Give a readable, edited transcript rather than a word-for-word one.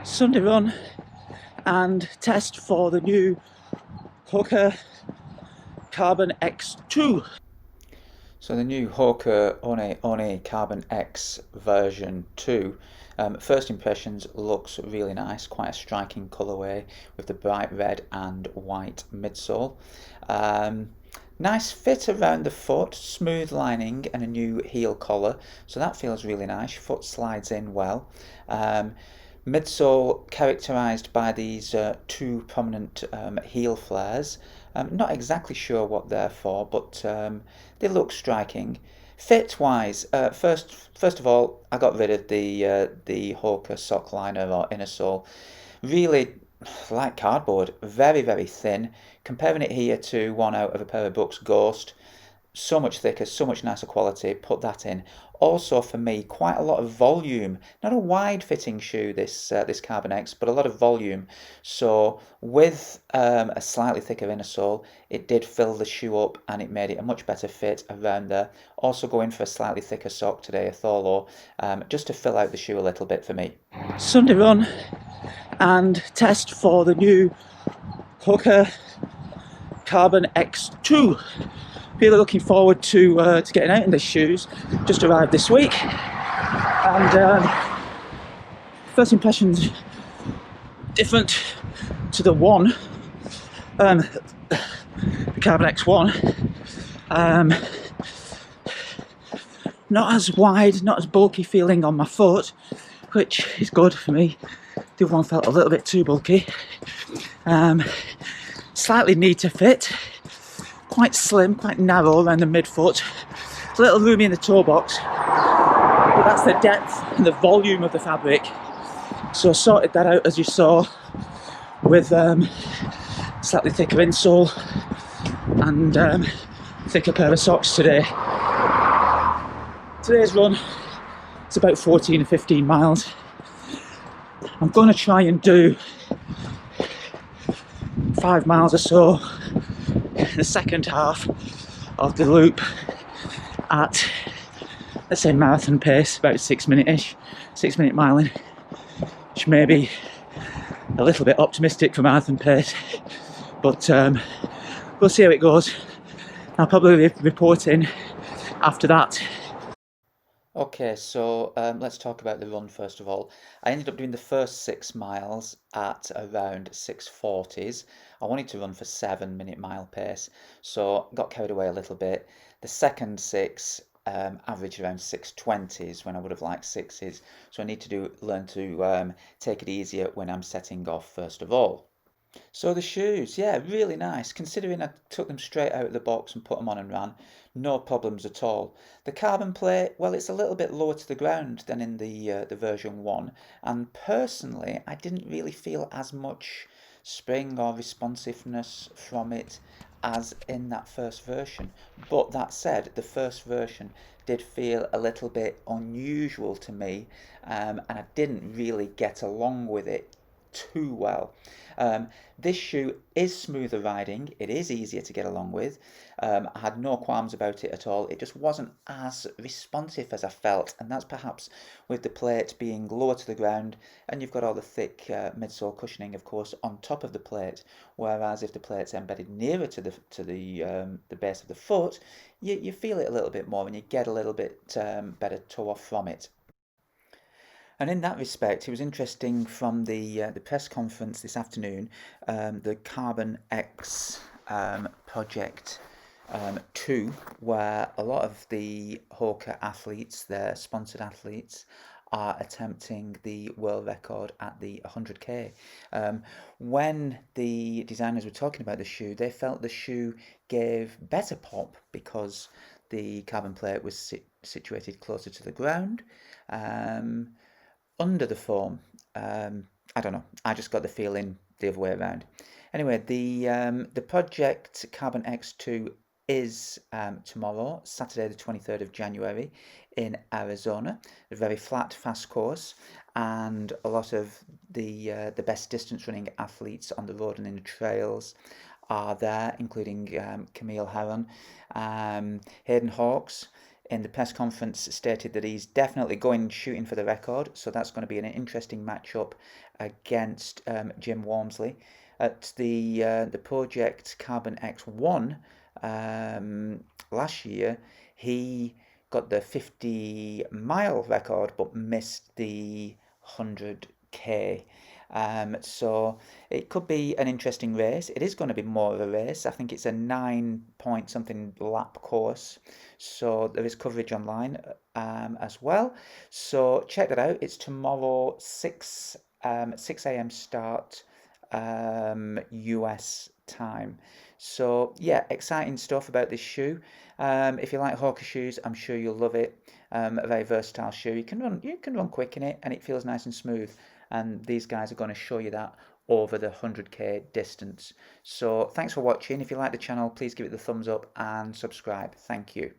Sunday run and test for the new HOKA Carbon X2. So the new HOKA One Carbon X version 2, first impressions, looks really nice, quite a striking colourway with the bright red and white midsole. Nice fit around the foot, smooth lining and a new heel collar, so that feels really nice. Foot slides in well. Midsole characterised by these two prominent heel flares. Not exactly sure what they're for, but they look striking. Fit wise, first of all, I got rid of the HOKA sock liner or inner sole. Really like cardboard, very thin. Comparing it here to one out of a pair of Brooks Ghost, so much thicker, so much nicer quality. Put that in. Also for me, quite a lot of volume. Not a wide fitting shoe, this Carbon X, but a lot of volume. So with a slightly thicker inner sole, it did fill the shoe up and it made it a much better fit around there. Also going for a slightly thicker sock today, a Thorlo, just to fill out the shoe a little bit for me. Sunday run and test for the new HOKA Carbon X2. Really looking forward to getting out in these shoes. Just arrived this week, and first impressions different to the one, the Carbon X1. Not as wide, not as bulky feeling on my foot, which is good for me. The other one felt a little bit too bulky. Slightly neater fit. Quite slim, quite narrow around the midfoot. It's a little roomy in the toe box, but that's the depth and the volume of the fabric. So I sorted that out, as you saw, with slightly thicker insole and thicker pair of socks today. Today's run is about 14 or 15 miles. I'm going to try and do 5 miles or so the second half of the loop at, let's say, marathon pace, about 6 minute-ish, 6 minute miling, which may be a little bit optimistic for marathon pace, but we'll see how it goes. I'll probably be reporting after that. Okay, so let's talk about the run first of all. I ended up doing the first 6 miles at around 6:40s. I wanted to run for 7 minute mile pace, so got carried away a little bit. The second 6 averaged around 6:20s when I would have liked 6s, so I need to learn to take it easier when I'm setting off first of all. So the shoes, yeah, really nice. Considering I took them straight out of the box and put them on and ran, no problems at all. The carbon plate, well, it's a little bit lower to the ground than in the version 1, and personally, I didn't really feel as much spring or responsiveness from it as in that first version. But that said, the first version did feel a little bit unusual to me, and I didn't really get along with it too well. This shoe is smoother riding, it is easier to get along with. I had no qualms about it at all. It just wasn't as responsive as I felt, and that's perhaps with the plate being lower to the ground, and you've got all the thick midsole cushioning, of course, on top of the plate. Whereas if the plate's embedded nearer to the base of the foot, you feel it a little bit more, and you get a little bit better toe off from it. And in that respect, it was interesting from the press conference this afternoon, the Carbon X project 2, where a lot of the HOKA athletes, their sponsored athletes, are attempting the world record at the 100k. When the designers were talking about the shoe, they felt the shoe gave better pop because the carbon plate was situated closer to the ground. Under the foam. I don't know. I just got the feeling the other way around. Anyway, the project Carbon X2 is tomorrow, Saturday the 23rd of January in Arizona. A very flat, fast course, and a lot of the best distance running athletes on the road and in the trails are there, including Camille Herron, Hayden Hawks. in the press conference stated that he's definitely going shooting for the record, so that's going to be an interesting matchup against Jim Walmsley. At the Project Carbon X1 last year, he got the 50-mile record but missed the 100k. So it could be an interesting race. It is going to be more of a race. I think it's a 9 point something lap course. So there is coverage online as well. So check that out. It's tomorrow, 6 a.m. start US time. So yeah, exciting stuff about this shoe. If you like HOKA shoes, I'm sure you'll love it. A very versatile shoe. You can run quick in it, and it feels nice and smooth. And these guys are going to show you that over the 100k distance. So thanks for watching. If you like the channel, please give it the thumbs up and subscribe. Thank you.